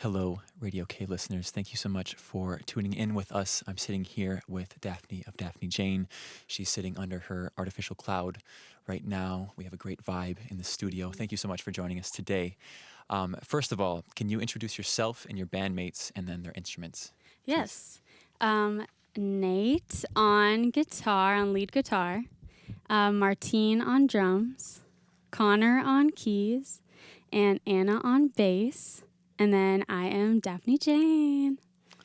Hello, Radio K listeners. Thank you so much for tuning in with us. I'm sitting here with Daphne of Daphne Jane. She's sitting under her artificial cloud right now. We have a great vibe in the studio. Thank you so much for joining us today. First of all, can you introduce yourself and your bandmates and then their instruments? Yes. Nate on guitar, on lead guitar. Martine on drums. Connor on keys. And Anna on bass. And then I am Daphne Jane.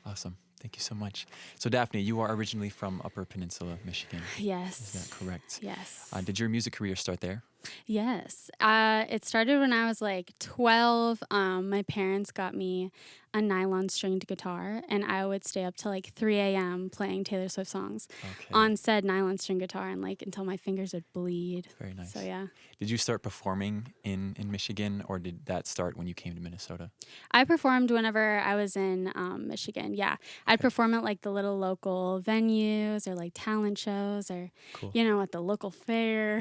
Awesome. Thank you so much. So, Daphne, you are originally from Upper Peninsula, Michigan. Yes. Is that correct? Yes. Did your music career start there? Yes. It started when I was like 12. My parents got me a nylon stringed guitar, and I would stay up till like 3 a.m. playing Taylor Swift songs on said nylon string guitar, and like until my fingers would bleed. Very nice. So yeah. Did you start performing in Michigan, or did that start when you came to Minnesota? I performed whenever I was in Michigan. Yeah, I'd perform at like the little local venues or like talent shows or, Cool. at the local fair.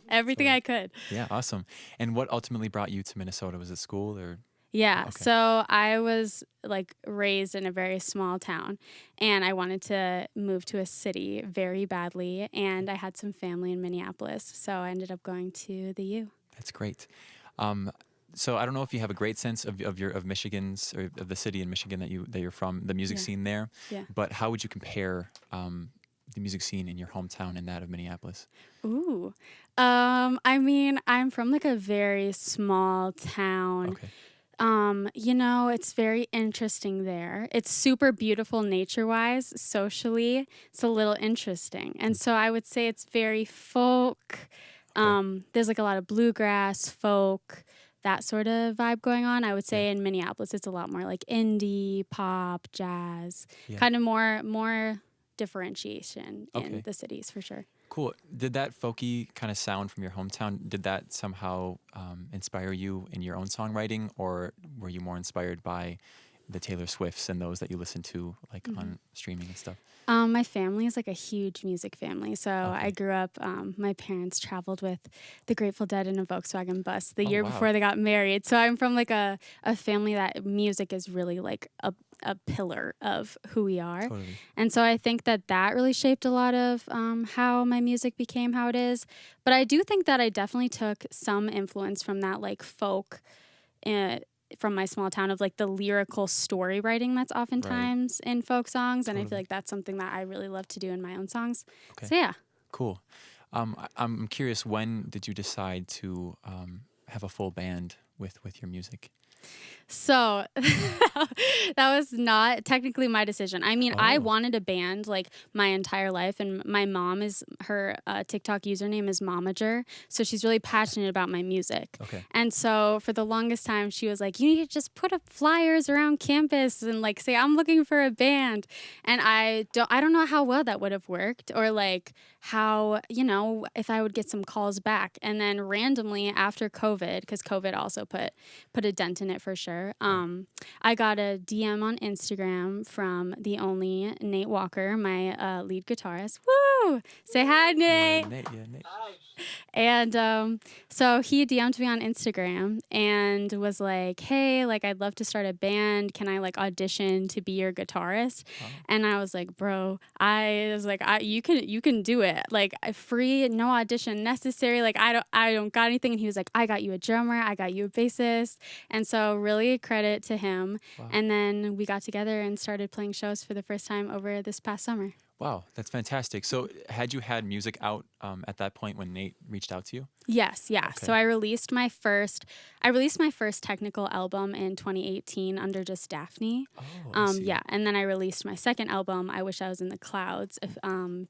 Everything I could. Yeah, awesome. And what ultimately brought you to Minnesota? Was it school or? Yeah, Okay. so I was like raised in a very small town, and I wanted to move to a city very badly, and I had some family in Minneapolis, so I ended up going to the U. That's great. So I don't know if you have a great sense of Michigan's or of the city in Michigan that you're from, the music scene there. Yeah. But how would you compare the music scene in your hometown and that of Minneapolis? Ooh. I mean, I'm from like a very small town. Okay. It's very interesting there. It's super beautiful nature-wise. Socially, it's a little interesting. And so I would say it's very folk. There's like a lot of bluegrass, folk, that sort of vibe going on. I would say in Minneapolis, it's a lot more like indie, pop, jazz, kind of more differentiation in the cities for sure. Cool. Did that folky kind of sound from your hometown, did that somehow inspire you in your own songwriting, or were you more inspired by the Taylor Swifts and those that you listen to like on streaming and stuff? My family is like a huge music family. So I grew up, my parents traveled with the Grateful Dead in a Volkswagen bus the year before they got married. So I'm from like a family that music is really like a pillar of who we are. Totally. And so I think that really shaped a lot of how my music became how it is. But I do think that I definitely took some influence from that like folk from my small town of like the lyrical story writing that's oftentimes in folk songs. And I feel like that's something that I really love to do in my own songs. Okay. So yeah. Cool. I'm curious, when did you decide to have a full band with your music? So that was not technically my decision. I mean, I wanted a band like my entire life, and my mom her TikTok username is Momager, so she's really passionate about my music. Okay. And so for the longest time, she was like, "You need to just put up flyers around campus and like say I'm looking for a band." And I don't know how well that would have worked, or like how if I would get some calls back. And then randomly after COVID, because COVID also put a dent in it for sure. I got a DM on Instagram from the only Nate Walker, my lead guitarist. Woo! Say hi, Nate. Yeah, Nate. Hi. And so he DM'd me on Instagram and was like, "Hey, like I'd love to start a band. Can I like audition to be your guitarist?" And I was like, "Bro, you can do it. Like free, no audition necessary. Like I don't got anything." And he was like, "I got you a drummer. I got you a bassist." And so really credit to him. Wow. And then we got together and started playing shows for the first time over this past summer. Wow, that's fantastic. So had you had music out at that point when Nate reached out to you? Yes, yeah. Okay. So I released my first technical album in 2018 under just Daphne. Oh, I see. Yeah, and then I released my second album, I Wish I Was in the Clouds,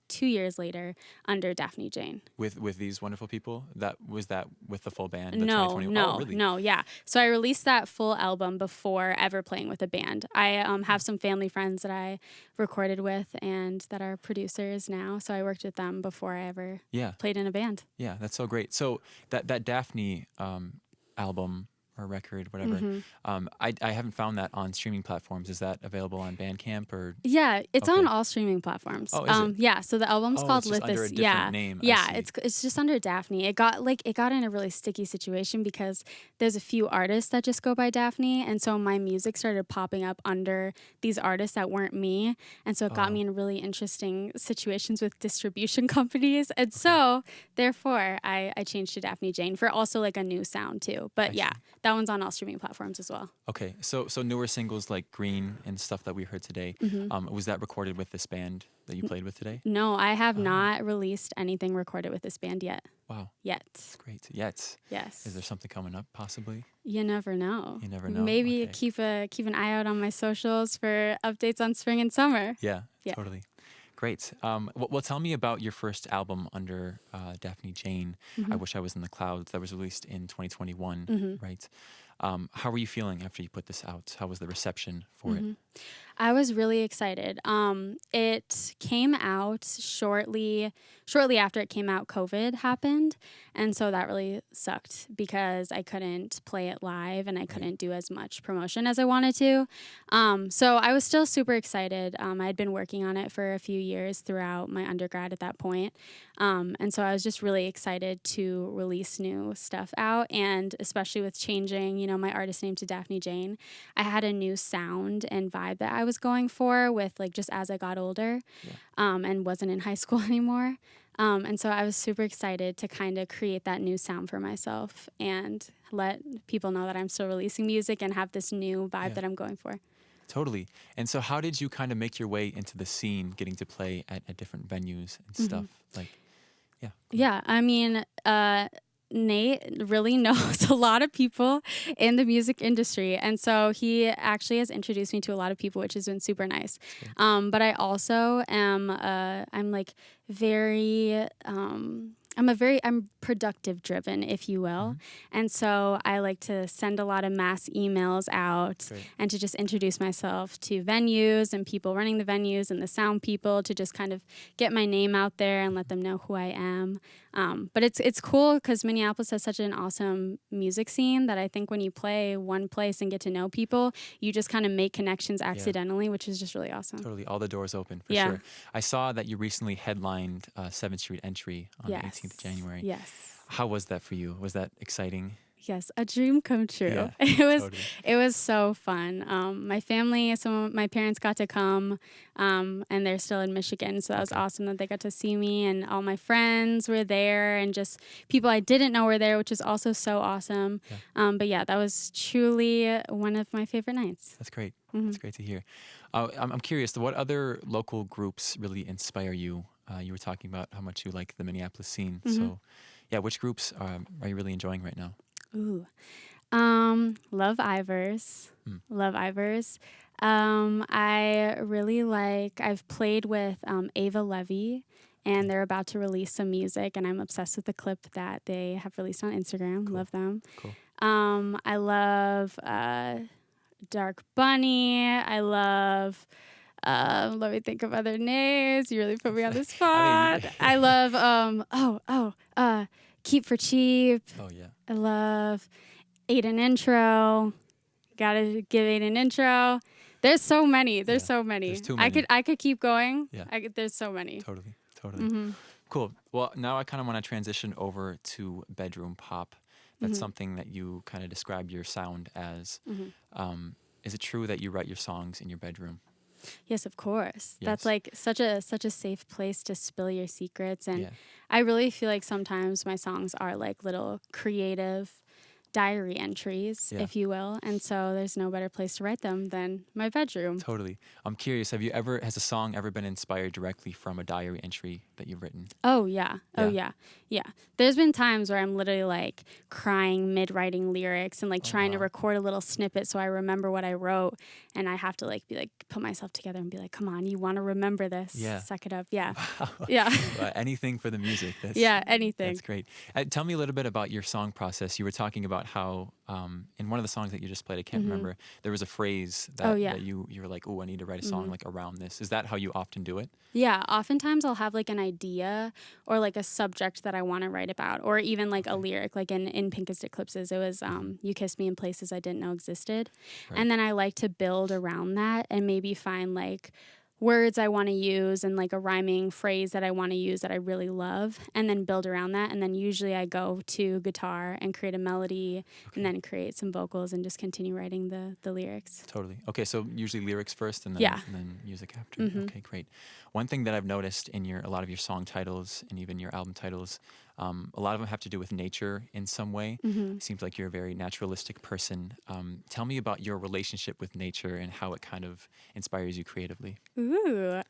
2 years later under Daphne Jane. With these wonderful people? Was that with the full band? No, 2020? Oh, really? no, yeah. So I released that full album before ever playing with a band. I have some family friends that I recorded with and that are producers now. So I worked with them before I ever played in a band. Yeah, that's so great. So that Daphne album, or a record, whatever. I haven't found that on streaming platforms. Is that available on Bandcamp or? Yeah, it's Okay. on all streaming platforms. Oh, is it? Yeah, so the album's Oh, called it's just under a Lithus. different Yeah, name. I yeah, see. it's just under Daphne. It got in a really sticky situation because there's a few artists that just go by Daphne, and so my music started popping up under these artists that weren't me, and so it got me in really interesting situations with distribution companies, and so therefore I changed to Daphne Jane for also like a new sound too. But I yeah, see. that one's on all streaming platforms as well. Okay, so newer singles like Green and stuff that we heard today, was that recorded with this band that you played with today? No, I have not released anything recorded with this band yet. Wow, Yet. that's great. Yet, Yes. is there something coming up possibly? You never know. You never know. Maybe Okay. keep an eye out on my socials for updates on spring and summer. Yeah, Yeah. totally. Great. Well, tell me about your first album under Daphne Jane. I Wish I Was in the Clouds. That was released in 2021, right? How were you feeling after you put this out? How was the reception for it? I was really excited. It came out shortly after it came out, COVID happened. And so that really sucked because I couldn't play it live and I couldn't do as much promotion as I wanted to. So I was still super excited. I had been working on it for a few years throughout my undergrad at that point. And so I was just really excited to release new stuff out. And especially with changing, my artist name to Daphne Jane, I had a new sound and vibe that I was going for with like just as I got older and wasn't in high school anymore. And so I was super excited to kind of create that new sound for myself and let people know that I'm still releasing music and have this new vibe that I'm going for. Totally. And so how did you kind of make your way into the scene, getting to play at different venues and stuff? Like, yeah. Yeah, I mean, Nate really knows a lot of people in the music industry. And so he actually has introduced me to a lot of people, which has been super nice. But I also am, I'm like very, I'm productive driven, if you will. And so I like to send a lot of mass emails out and to just introduce myself to venues and people running the venues and the sound people to just kind of get my name out there and let them know who I am. But it's cool because Minneapolis has such an awesome music scene that I think when you play one place and get to know people, you just kind of make connections accidentally, which is just really awesome. Totally. All the doors open for sure. I saw that you recently headlined 7th Street Entry on the 18th of January. Yes. How was that for you? Was that exciting? Yes, a dream come true. Yeah, it was so fun. My family, some of my parents got to come, and they're still in Michigan, so that was awesome that they got to see me, and all my friends were there, and just people I didn't know were there, which was also so awesome. But yeah, that was truly one of my favorite nights. That's great. That's great to hear. I'm curious, what other local groups really inspire you? You were talking about how much you like the Minneapolis scene. So, yeah, which groups are you really enjoying right now? Ooh. Love Ivers. Love Ivers. I really I've played with Ava Levy, and they're about to release some music, and I'm obsessed with the clip that they have released on Instagram. Love them. Cool. I love Dark Bunny. I love... let me think of other names. You really put me on the spot. I love Keep for Cheap. Oh yeah. I love Aiden Intro. Gotta give Aiden Intro. There's so many. There's so many. There's too many. I could keep going. Yeah. There's so many. Totally. Cool. Well, now I kind of want to transition over to bedroom pop. That's something that you kind of describe your sound as. Is it true that you write your songs in your bedroom? Yes, of course. Yes. That's like such a safe place to spill your secrets. And I really feel like sometimes my songs are like little creative diary entries, if you will. And so there's no better place to write them than my bedroom. Totally. I'm curious, has a song ever been inspired directly from a diary entry that you've written? Oh, yeah. Yeah. There's been times where I'm literally like crying mid-writing lyrics and like trying to record a little snippet so I remember what I wrote. And I have to like be like, put myself together and be like, come on, you want to remember this. Yeah. Suck it up. Yeah. Wow. Yeah. Anything for the music. Yeah, anything. That's great. Tell me a little bit about your song process. You were talking about how in one of the songs that you just played, I can't remember, there was a phrase Oh, that, yeah. that you were like, oh, I need to write a song like around this. Is that how you often do it? Yeah, oftentimes I'll have like an idea or like a subject that I want to write about, or even like a lyric. Like in Pinkest Eclipses, it was "You Kissed Me in Places I Didn't Know Existed," Right. and then I like to build around that and maybe find like words I want to use and like a rhyming phrase that I want to use that I really love, and then build around that. And then usually I go to guitar and create a melody, and then create some vocals and just continue writing the lyrics. Totally. Okay, so usually lyrics first and then Yeah. and then music after. Okay, great. One thing that I've noticed in a lot of your song titles and even your album titles, a lot of them have to do with nature in some way. It seems like you're a very naturalistic person. Tell me about your relationship with nature and how it kind of inspires you creatively. Ooh.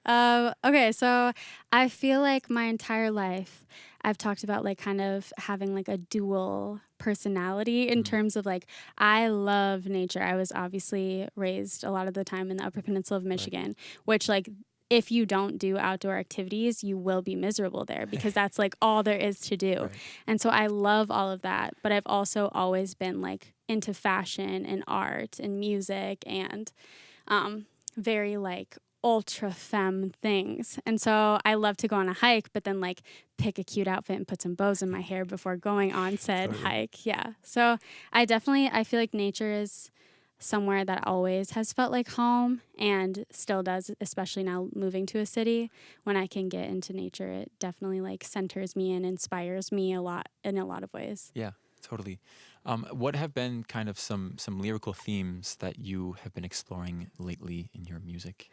Okay, so I feel like my entire life I've talked about like kind of having like a dual personality in terms of like I love nature. I was obviously raised a lot of the time in the Upper Peninsula of Michigan, which like if you don't do outdoor activities, you will be miserable there because that's like all there is to do. Right. And so I love all of that, but I've also always been like into fashion and art and music and very like ultra femme things. And so I love to go on a hike, but then like pick a cute outfit and put some bows in my hair before going on said hike. Yeah. So I feel like nature is somewhere that always has felt like home and still does, especially now moving to a city. When I can get into nature, it definitely like centers me and inspires me a lot in a lot of ways. Yeah, totally. What have been kind of some lyrical themes that you have been exploring lately in your music?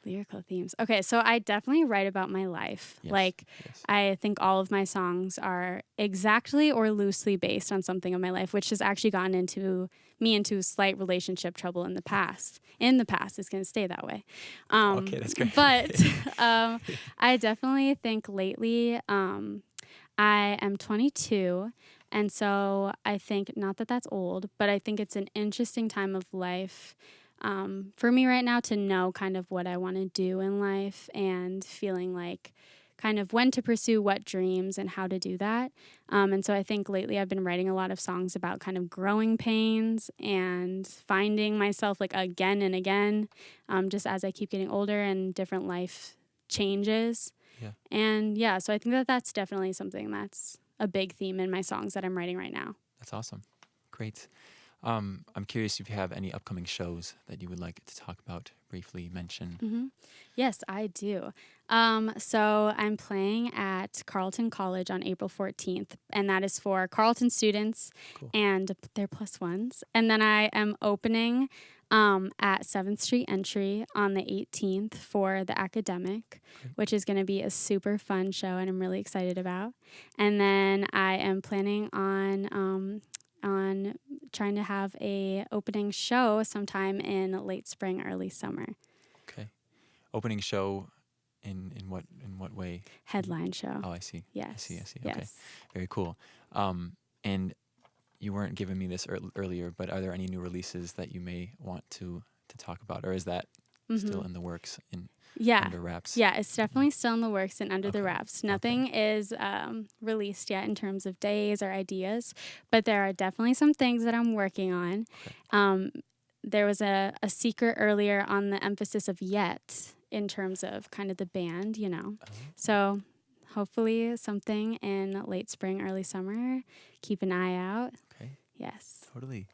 Lyrical themes. Okay, so I definitely write about my life. Yes, Like, yes. I think all of my songs are exactly or loosely based on something of my life, which has actually gotten me into slight relationship trouble in the past. In the past, it's going to stay that way. Okay, that's great. But I definitely think lately, I am 22. And so I think, not that that's old, but I think it's an interesting time of life for me right now to know kind of what I want to do in life and feeling like kind of when to pursue what dreams and how to do that. And so I think lately I've been writing a lot of songs about kind of growing pains and finding myself like again and again, just as I keep getting older and different life changes. Yeah. And yeah, so I think that that's definitely something that's a big theme in my songs that I'm writing right now. That's awesome. Great. I'm curious if you have any upcoming shows that you would like to talk about, briefly mention. Yes, I do. So I'm playing at Carleton College on April 14th, and that is for Carleton students and their plus ones. And then I am opening at 7th Street Entry on the 18th for the academic, which is going to be a super fun show and I'm really excited about. And then I am planning on trying to have a opening show sometime in late spring, early summer. Okay. Opening show in what way? Headline show. Oh, I see. Yes. I see. Yes. Okay. Very cool. And you weren't giving me this earlier, but are there any new releases that you may want to talk about, or is that still in the works under wraps? Yeah, it's definitely still in the works and under the wraps. Nothing is released yet in terms of days or ideas, but there are definitely some things that I'm working on. There was a secret earlier on the emphasis of yet in terms of kind of the band, you know. So hopefully something in late spring, early summer. Keep an eye out. Okay. Yes. Totally.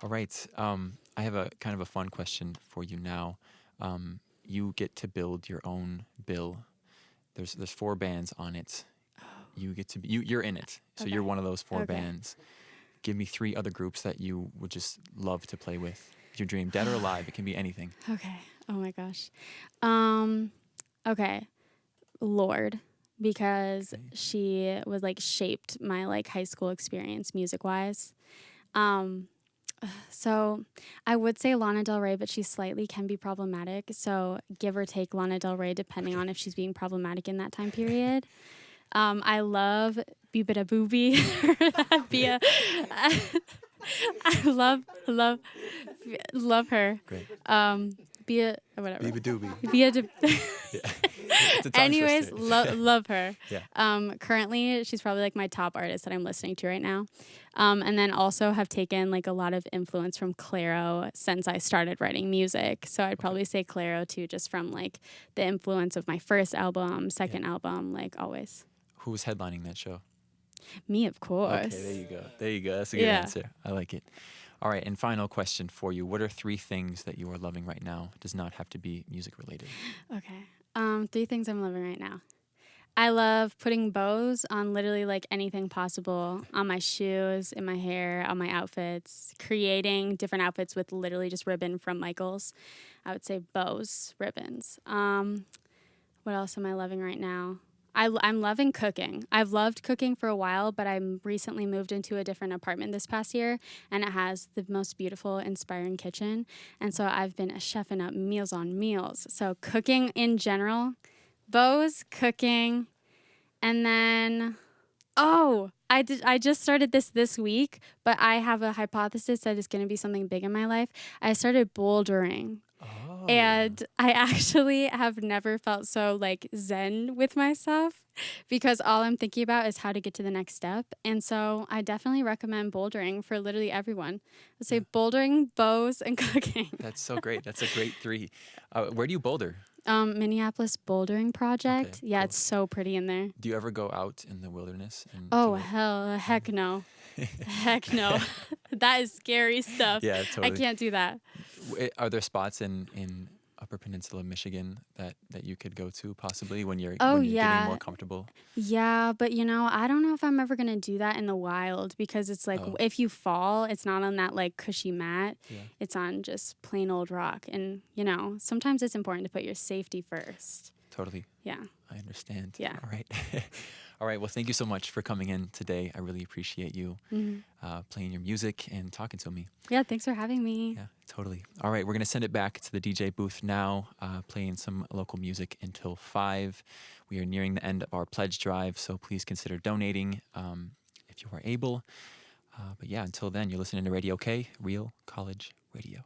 All right. I have a kind of a fun question for you now. You get to build your own bill. There's 4 bands on it. You get to you're in it. So you're one of those 4 bands. Give me 3 other groups that you would just love to play with. Your dream, dead or alive, it can be anything. Okay. Oh my gosh. Okay. Lord, because she was like shaped my like high school experience music wise. So I would say Lana Del Rey, but she slightly can be problematic. So give or take Lana Del Rey, depending on if she's being problematic in that time period. I love Bibida Boobie. I love her. Great. Be a whatever. Beaver doobie. Be a. Yeah. It's a tongue Anyways, twister. love her. Yeah. Currently, she's probably like my top artist that I'm listening to right now. And then also have taken like a lot of influence from Clairo since I started writing music. So I'd probably say Clairo too, just from like the influence of my first album, second album, like always. Who was headlining that show? Me, of course. Okay, there you go. There you go. That's a good answer. I like it. All right, and final question for you. What are 3 things that you are loving right now? It does not have to be music related. Okay. 3 things I'm loving right now. I love putting bows on literally like anything possible, on my shoes, in my hair, on my outfits, creating different outfits with literally just ribbon from Michaels. I would say bows, ribbons. What else am I loving right now? I'm loving cooking. I've loved cooking for a while, but I'm recently moved into a different apartment this past year, and it has the most beautiful, inspiring kitchen. And so I've been chefing up meals on meals. So cooking in general, bows, cooking, and then, I just started this week, but I have a hypothesis that it's going to be something big in my life. I started bouldering. Oh. And I actually have never felt so like zen with myself because all I'm thinking about is how to get to the next step. And so I definitely recommend bouldering for literally everyone. I'd say bouldering, bows, and cooking. That's so great. That's a great 3. Where do you boulder? Minneapolis Bouldering Project. Okay, Yeah, cool. it's so pretty in there. Do you ever go out in the wilderness? And Oh, do it? heck no. Heck no. That is scary stuff. Yeah, totally. I can't do that. Are there spots in Upper Peninsula, Michigan that you could go to possibly when you're Oh, getting yeah. more comfortable? Yeah, but I don't know if I'm ever going to do that in the wild because it's like if you fall, it's not on that like cushy mat. Yeah. It's on just plain old rock. And, sometimes it's important to put your safety first. Totally. Yeah. I understand. Yeah. All right. All right. Well, thank you so much for coming in today. I really appreciate you playing your music and talking to me. Yeah, thanks for having me. Yeah, totally. All right. We're going to send it back to the DJ booth now, playing some local music until 5. We are nearing the end of our pledge drive, so please consider donating if you are able. But yeah, until then, you're listening to Radio K, Real College Radio.